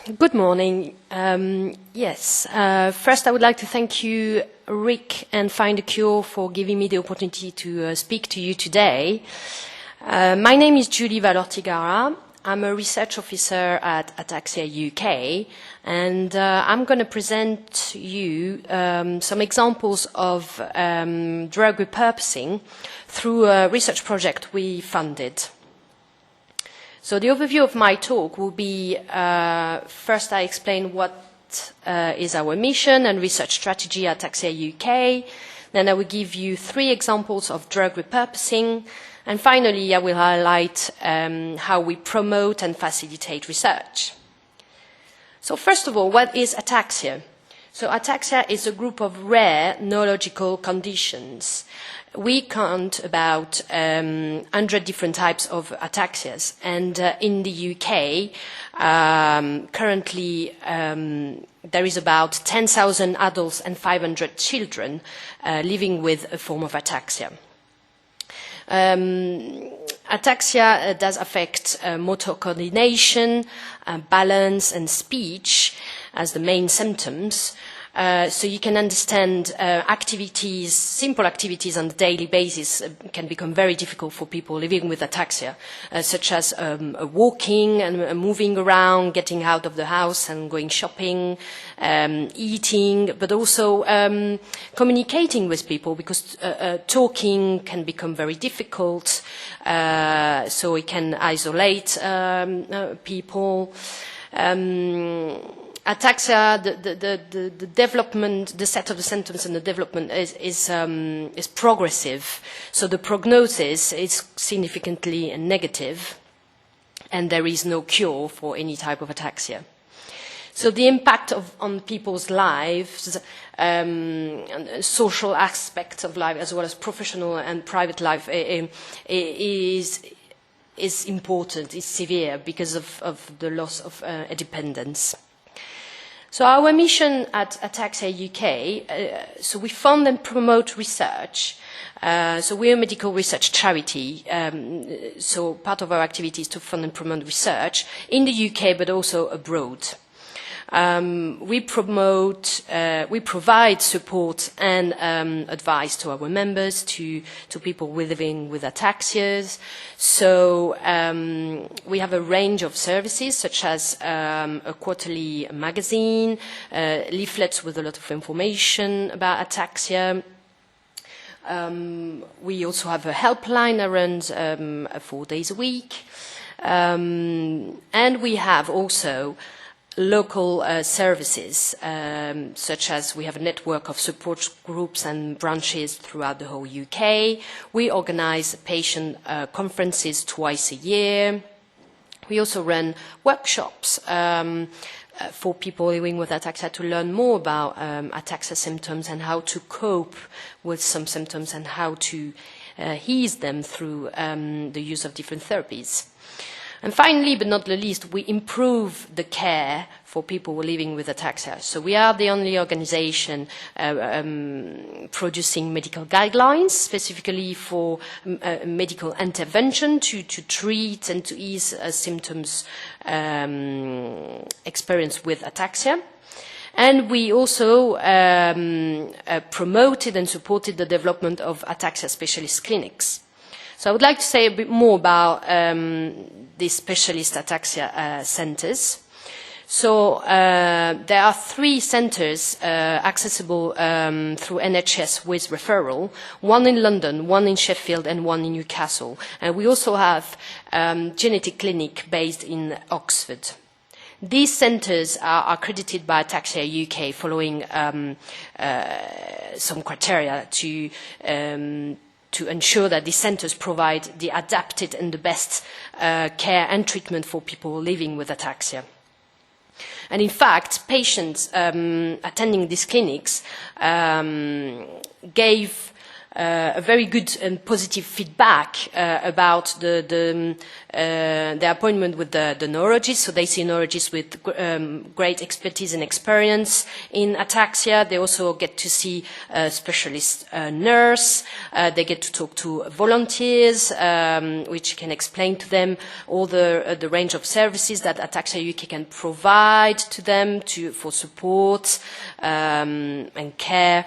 Good morning. First I would like to thank you, Rick and Findacure, for giving me the opportunity to speak to you today. My name is Julie Vallortigara. I'm a research officer at Ataxia UK, and I'm going to present to you some examples of drug repurposing through a research project we funded. So the overview of my talk will be, first I explain what is our mission and research strategy at Ataxia UK. Then I will give you 3 examples of drug repurposing. And finally, I will highlight how we promote and facilitate research. So first of all, what is ataxia? So ataxia is a group of rare neurological conditions. We count about 100 different types of ataxias, and in the UK, currently there is about 10,000 adults and 500 children living with a form of ataxia. Ataxia does affect motor coordination, balance and speech as the main symptoms. So you can understand activities, simple activities on a daily basis can become very difficult for people living with ataxia, such as walking and moving around, getting out of the house and going shopping, eating, but also communicating with people, because talking can become very difficult, so it can isolate people. Ataxia, the development, the set of the symptoms and the development is progressive. So the prognosis is significantly negative, and there is no cure for any type of ataxia. So the impact on people's lives, social aspects of life, as well as professional and private life, is important, is severe because of the loss of independence. So our mission at Ataxia UK, so we fund and promote research. So we're a medical research charity, so part of our activity is to fund and promote research in the UK, but also abroad. We provide support and advice to our members, to people living with ataxias. So we have a range of services, such as a quarterly magazine, leaflets with a lot of information about ataxia. We also have a helpline that runs 4 days a week. And we have also local services, such as we have a network of support groups and branches throughout the whole UK. We organize patient conferences twice a year. We also run workshops for people living with ataxia to learn more about ataxia symptoms and how to cope with some symptoms and how to ease them through the use of different therapies. And finally, but not the least, we improve the care for people living with ataxia. So we are the only organization producing medical guidelines, specifically for medical intervention to treat and to ease symptoms experienced with ataxia. And we also promoted and supported the development of ataxia specialist clinics. So I would like to say a bit more about these specialist Ataxia centres. So there are 3 centres accessible through NHS with referral, one in London, one in Sheffield and one in Newcastle. And we also have genetic clinic based in Oxford. These centres are accredited by Ataxia UK following some criteria to ensure that the centres provide the adapted and the best care and treatment for people living with ataxia. And in fact, patients attending these clinics gave a very good and positive feedback about the appointment with the neurologist. So they see neurologists with great expertise and experience in ataxia. They also get to see a specialist nurse. They get to talk to volunteers, which can explain to them all the range of services that Ataxia UK can provide to them for support and care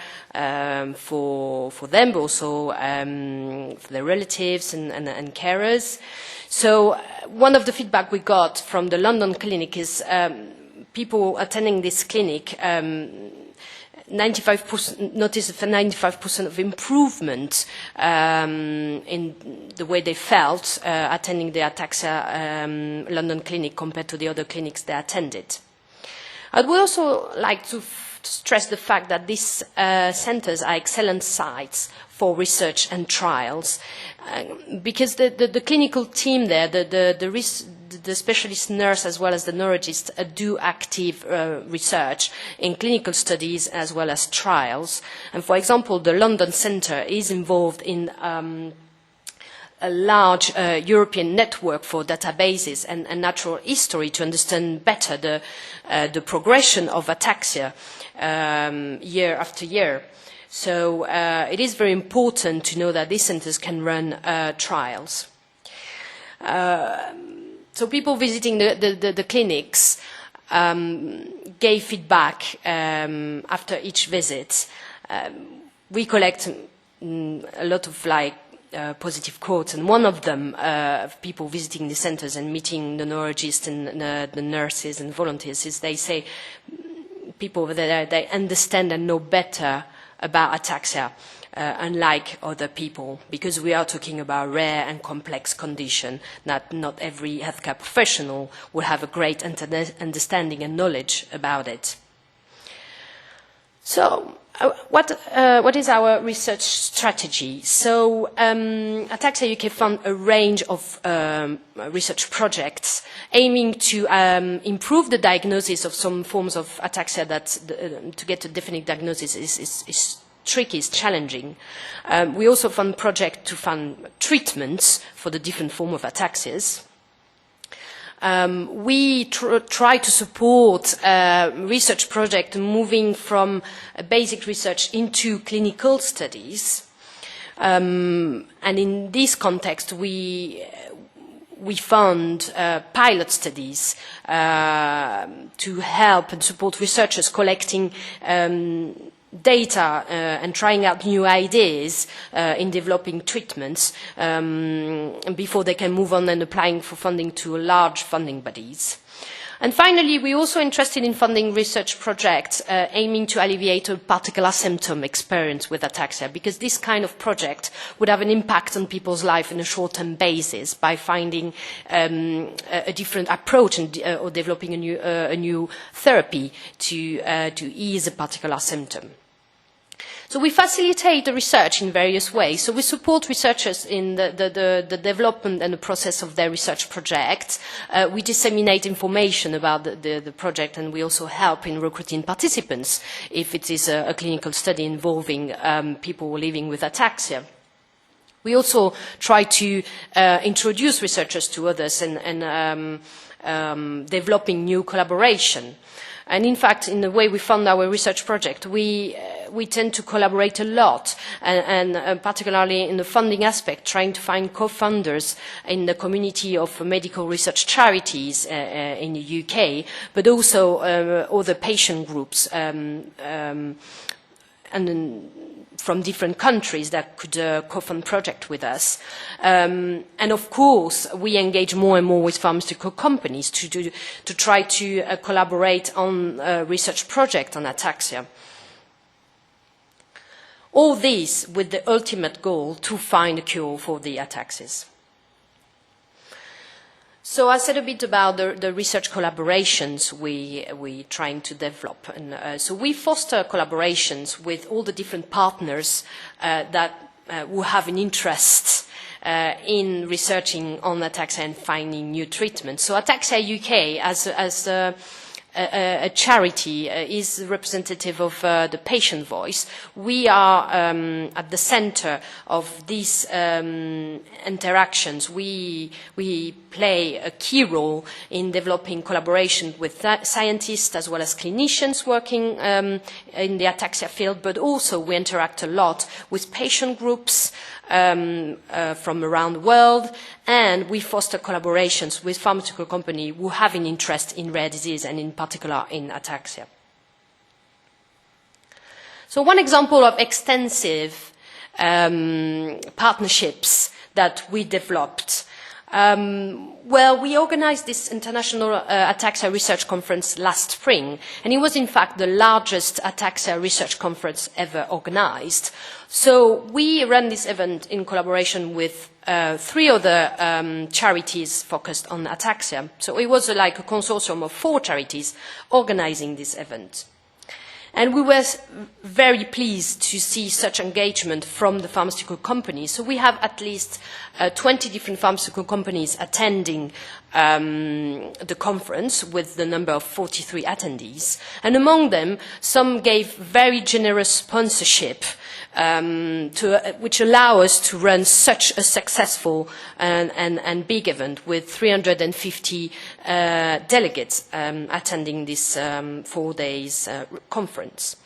for them, but also for their relatives and carers. So one of the feedback we got from the London clinic is people attending this clinic 95% noticed a 95% of improvement in the way they felt attending the Ataxia London clinic compared to the other clinics they attended. I would also like to stress the fact that these centres are excellent sites for research and trials, because the clinical team there, the specialist nurse as well as the neurologist do active research in clinical studies as well as trials. And for example, the London Centre is involved in a large European network for databases and natural history to understand better the progression of ataxia year after year. So it is very important to know that these centres can run trials. So people visiting the clinics gave feedback after each visit. We collect a lot of positive quotes, and one of them of people visiting the centres and meeting the neurologists and the nurses and volunteers is they say people over there, they understand and know better about ataxia, unlike other people, because we are talking about rare and complex condition that not every healthcare professional will have a great understanding and knowledge about it. So what is our research strategy? So Ataxia UK fund a range of research projects aiming to improve the diagnosis of some forms of ataxia that to get a definite diagnosis is tricky, is challenging. We also fund projects to fund treatments for the different forms of ataxias. We try to support research projects moving from basic research into clinical studies. And in this context, we fund pilot studies to help and support researchers collecting data and trying out new ideas in developing treatments before they can move on and applying for funding to large funding bodies. And finally, we're also interested in funding research projects aiming to alleviate a particular symptom experience with ataxia, because this kind of project would have an impact on people's life on a short-term basis by finding a different approach and, or developing a new therapy to ease a particular symptom. So we facilitate the research in various ways. So we support researchers in the development and the process of their research projects. We disseminate information about the project, and we also help in recruiting participants if it is a clinical study involving people living with ataxia. We also try to introduce researchers to others and developing new collaboration. And in fact, in the way we fund our research project, we tend to collaborate a lot, and particularly in the funding aspect, trying to find co-funders in the community of medical research charities in the UK, but also other patient groups and from different countries that could co-fund project with us. And of course, we engage more and more with pharmaceutical companies to try to collaborate on research projects on ataxia. All this with the ultimate goal to find a cure for the ataxias. So I said a bit about the research collaborations we're trying to develop. And so we foster collaborations with all the different partners who have an interest in researching on ataxia and finding new treatments. So Ataxia UK, as a charity, is representative of the patient voice. We are at the center of these interactions. We play a key role in developing collaboration with scientists as well as clinicians working in the ataxia field, but also we interact a lot with patient groups from around the world, and we foster collaborations with pharmaceutical companies who have an interest in rare disease and in particular in ataxia. So one example of extensive partnerships that we developed. Well, we organized this International Ataxia Research Conference last spring, and it was in fact the largest ataxia research conference ever organized. So we ran this event in collaboration with 3 other charities focused on ataxia. So it was like a consortium of 4 charities organizing this event. And we were very pleased to see such engagement from the pharmaceutical companies. So we have at least 20 different pharmaceutical companies attending the conference with the number of 43 attendees. And among them, some gave very generous sponsorship which allow us to run such a successful and big event with 350 delegates attending this 4 days conference.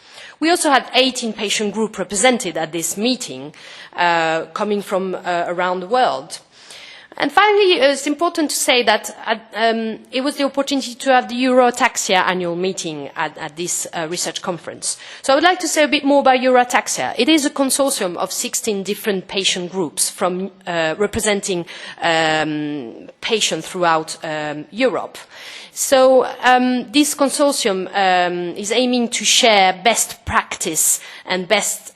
We also had 18 patient groups represented at this meeting, coming from around the world. And finally, it's important to say that it was the opportunity to have the Euroataxia annual meeting at this research conference. So I would like to say a bit more about Euroataxia. It is a consortium of 16 different patient groups from representing patients throughout Europe. So this consortium is aiming to share best practice and best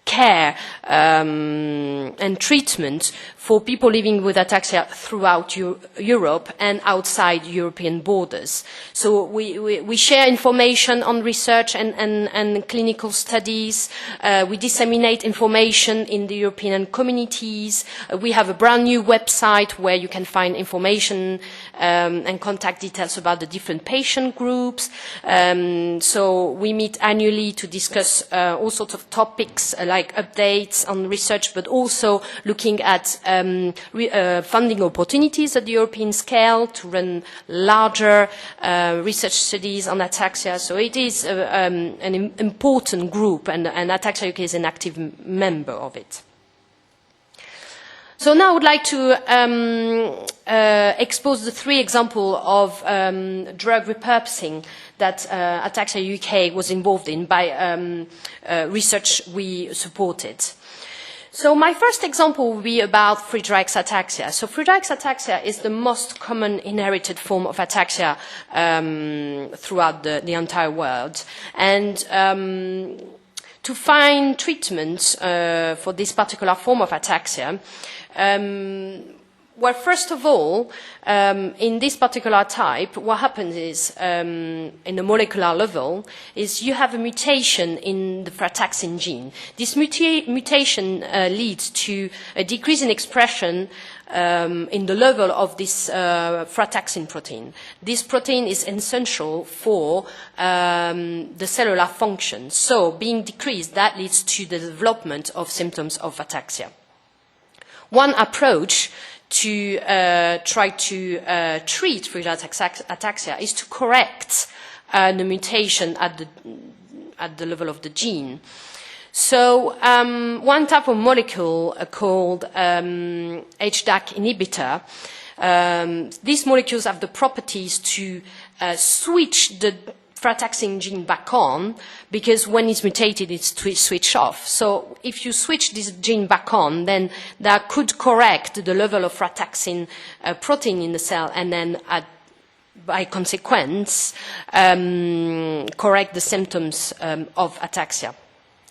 care and treatment for people living with ataxia throughout Europe and outside European borders. So we share information on research and clinical studies. We disseminate information in the European communities. We have a brand new website where you can find information and contact details about the different patient groups. So we meet annually to discuss all sorts of topics like updates on research, but also looking at funding opportunities at the European scale to run larger research studies on ataxia. So it is an important group, and Ataxia UK is an active member of it. So now I would like to expose the 3 examples of drug repurposing that Ataxia UK was involved in by research we supported. So my first example will be about Friedreichs ataxia. So Friedreichs ataxia is the most common inherited form of ataxia throughout the entire world. And to find treatment for this particular form of ataxia, well, first of all, in this particular type, what happens is, in the molecular level, is you have a mutation in the frataxin gene. This mutation leads to a decrease in expression in the level of this frataxin protein. This protein is essential for the cellular function. So, being decreased, that leads to the development of symptoms of ataxia. One approach to try to treat Friedreichs ataxia is to correct the mutation at the level of the gene. So one type of molecule called HDAC inhibitor, these molecules have the properties to switch the frataxin gene back on, because when it's mutated, it's switched off. So if you switch this gene back on, then that could correct the level of frataxin protein in the cell, and then by consequence, correct the symptoms of ataxia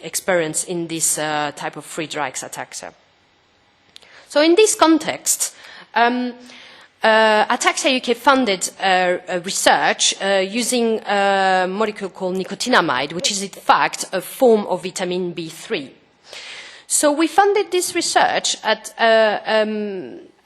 experienced in this type of Friedreichs ataxia. So in this context, Ataxia UK funded research using a molecule called nicotinamide, which is in fact a form of vitamin B3. So we funded this research at a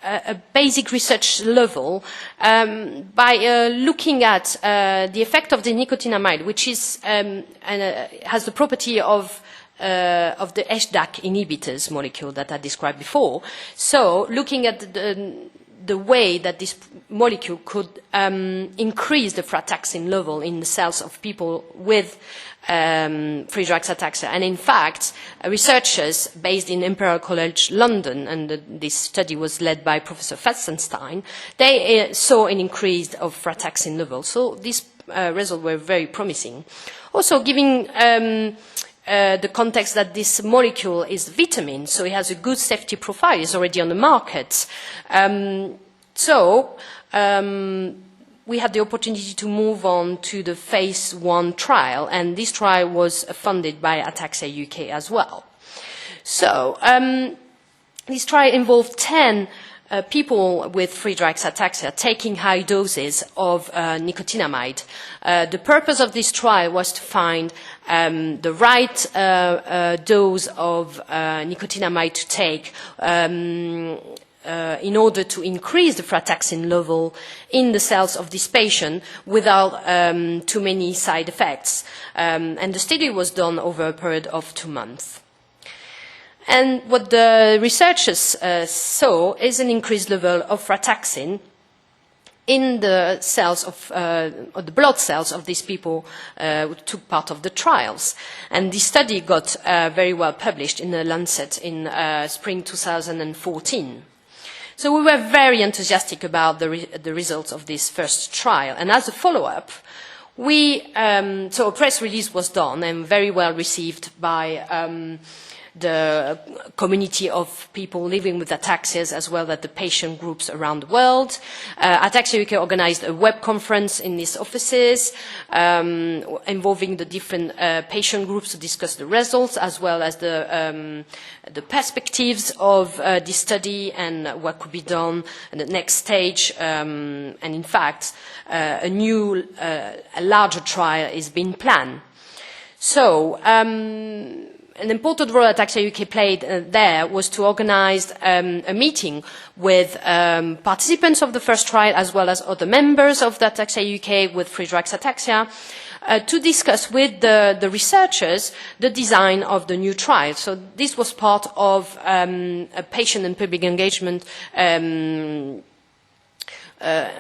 a basic research level by looking at the effect of the nicotinamide, which is, has the property of the HDAC inhibitors molecule that I described before. So looking at the way that this molecule could increase the frataxin level in the cells of people with Friedreich's ataxia. And in fact, researchers based in Imperial College London, and this study was led by Professor Felsenstein, they saw an increase of frataxin level. So these results were very promising. Also giving the context that this molecule is vitamin, so it has a good safety profile, it's already on the market. We had the opportunity to move on to the phase 1 trial, and this trial was funded by Ataxia UK as well. So this trial involved 10 people with Friedreich's ataxia taking high doses of nicotinamide. The purpose of this trial was to find the right dose of nicotinamide to take in order to increase the frataxin level in the cells of this patient without too many side effects. And the study was done over a period of 2 months. And what the researchers saw is an increased level of frataxin in the cells of or the blood cells of these people who took part of the trials. And this study got very well published in the Lancet in spring 2014. So we were very enthusiastic about the results of this first trial. And as a follow-up, so a press release was done and very well received by the community of people living with ataxias, as well as the patient groups around the world. Ataxia UK organized a web conference in its offices, involving the different patient groups to discuss the results, as well as the perspectives of this study and what could be done at the next stage. And in fact, a larger trial is being planned. So, an important role Ataxia UK played there was to organize a meeting with participants of the first trial, as well as other members of the Ataxia UK with Friedreich's ataxia, to discuss with the researchers the design of the new trial. So this was part of a patient and public engagement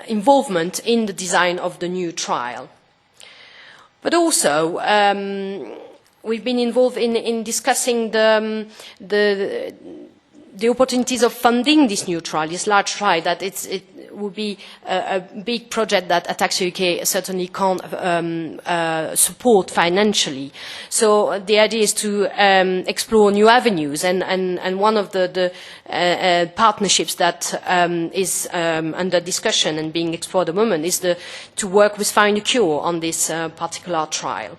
involvement in the design of the new trial. But also, we've been involved in discussing the opportunities of funding this new trial, this large trial, that it would be a big project that Ataxia UK certainly can't support financially. So the idea is to explore new avenues, and one of the partnerships that is under discussion and being explored at the moment is to work with Findacure on this particular trial.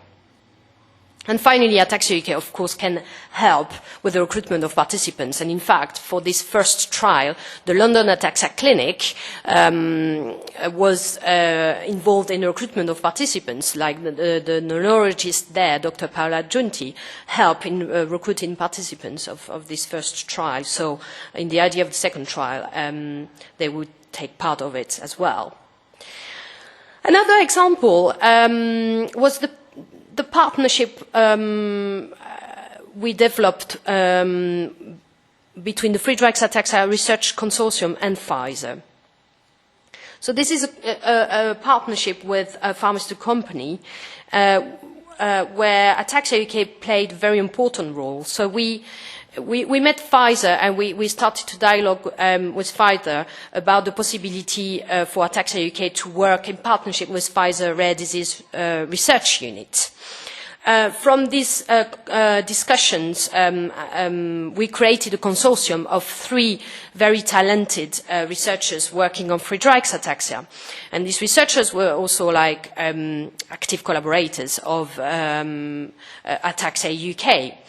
And finally, Ataxia UK, of course, can help with the recruitment of participants. And in fact, for this first trial, the London Ataxia Clinic was involved in the recruitment of participants, like the neurologist there, Dr. Paola Giunti, helped in recruiting participants of this first trial. So in the idea of the second trial, they would take part of it as well. Another example was the partnership we developed between the Friedreich's Ataxia Research Consortium and Pfizer. So this is a partnership with a pharmaceutical company where Ataxia UK played a very important role. So we met Pfizer, and we started to dialogue with Pfizer about the possibility for Ataxia UK to work in partnership with Pfizer Rare Disease Research Unit. From these discussions, we created a consortium of 3 very talented researchers working on Friedreich's ataxia. And these researchers were also like active collaborators of Ataxia UK.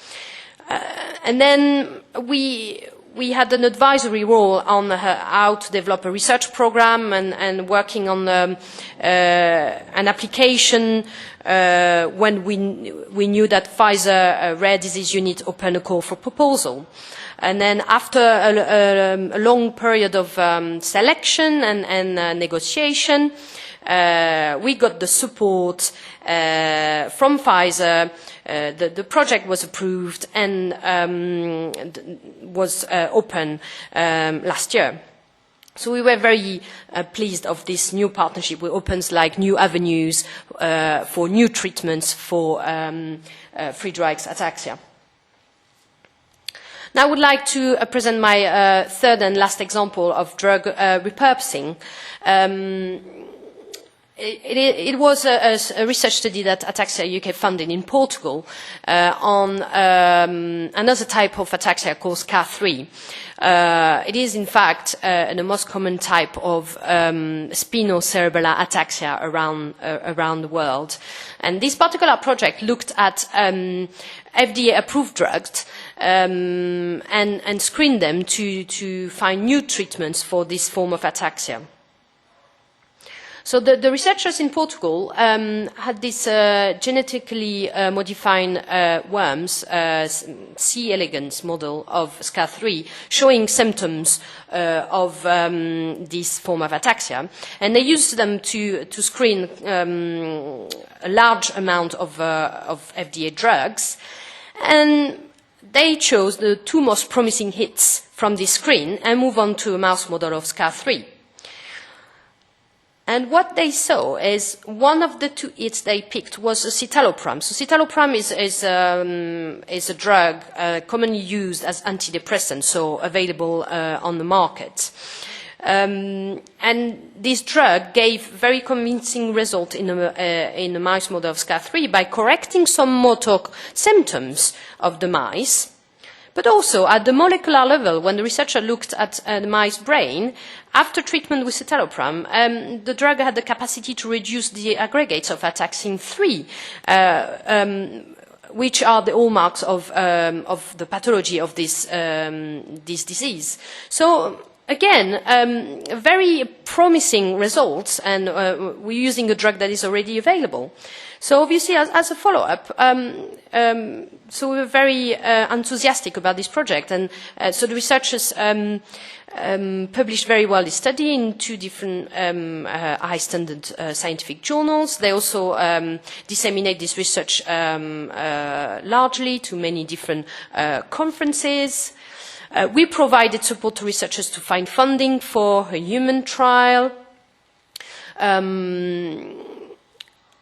And then we we had an advisory role on how to develop a research program and working on an application when we knew that Pfizer Rare Disease Unit opened a call for proposal. And then after a long period of selection and negotiation, we got the support from Pfizer. The project was approved and was open last year. So we were very pleased of this new partnership, which opens like new avenues for new treatments for Friedreichs ataxia. Now I would like to present my third and last example of drug repurposing. It was a research study that Ataxia UK funded in Portugal on another type of ataxia called SCAR3. It is, in fact, the most common type of spinocerebellar ataxia around the world. And this particular project looked at FDA-approved drugs and screened them to find new treatments for this form of ataxia. So the researchers in Portugal had this genetically modified worms, C. elegans model of SCAR3, showing symptoms of this form of ataxia. And they used them to screen a large amount of FDA drugs. And they chose the two most promising hits from this screen and move on to a mouse model of SCAR3. And what they saw is one of the two hits they picked was citalopram. So citalopram is a drug commonly used as antidepressant, so available on the market. And this drug gave very convincing result in a mouse model of SCAR3 by correcting some motor symptoms of the mice. But also at the molecular level, when the researcher looked at the mice brain, after treatment with citalopram, the drug had the capacity to reduce the aggregates of ataxin-3, which are the hallmarks of the pathology of this disease. So again, very promising results, and we're using a drug that is already available. So obviously, as a follow-up, so we were very enthusiastic about this project, and so the researchers published very well this study in two different high-standard scientific journals. They also disseminate this research largely to many different conferences. We provided support to researchers to find funding for a human trial,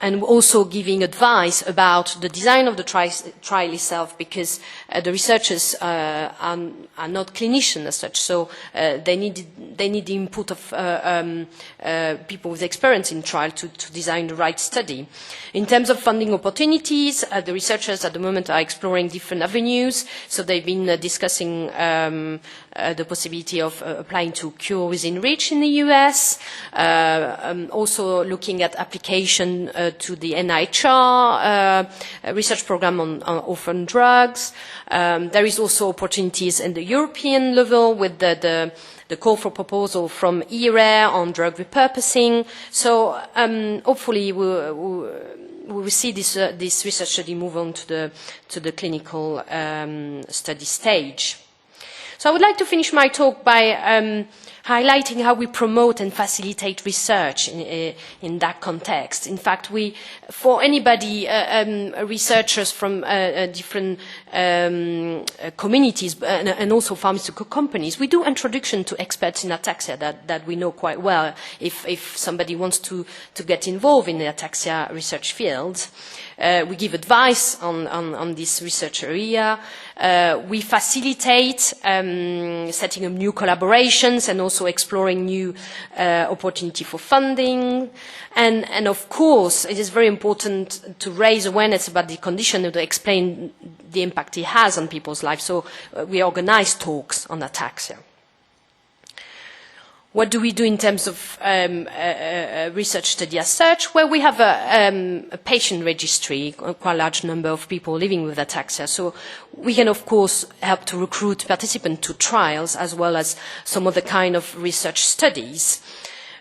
and also giving advice about the design of the trial itself, because the researchers are not clinicians as such, so they need the input of people with experience in trial to design the right study. In terms of funding opportunities, the researchers at the moment are exploring different avenues, so they've been discussing the possibility of applying to Cure Within Reach in the US, also looking at application to the NIHR research program on orphan drugs. There is also opportunities in the European level with the call for proposal from ERA on drug repurposing. So hopefully we will see this research study move on to the clinical study stage. So I would like to finish my talk by highlighting how we promote and facilitate research in that context. In fact, for anybody, researchers from different communities and also pharmaceutical companies, we do introduction to experts in ataxia that we know quite well if somebody wants to get involved in the ataxia research field. We give advice on this research area. We facilitate setting up new collaborations and also exploring new opportunity for funding. And of course, it is very important to raise awareness about the condition and to explain the impact it has on people's lives. So we organize talks on ataxia. What do we do in terms of research study as such? Well, we have a patient registry, quite a large number of people living with ataxia. So we can, of course, help to recruit participants to trials as well as some other kind of research studies.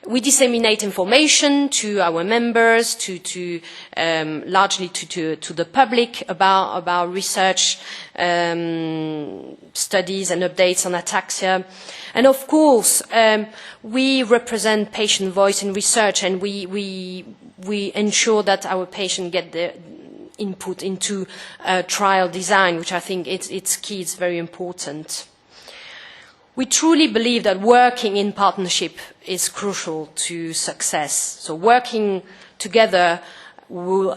We disseminate information to our members, largely to the public about research studies and updates on ataxia. And of course, we represent patient voice in research, and we ensure that our patients get the input into trial design, which I think it's key, it's very important. We truly believe that working in partnership is crucial to success. So working together will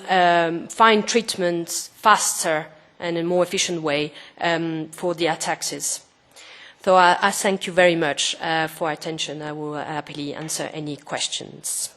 find treatments faster and in a more efficient way for the ataxias. So I thank you very much for your attention. I will happily answer any questions.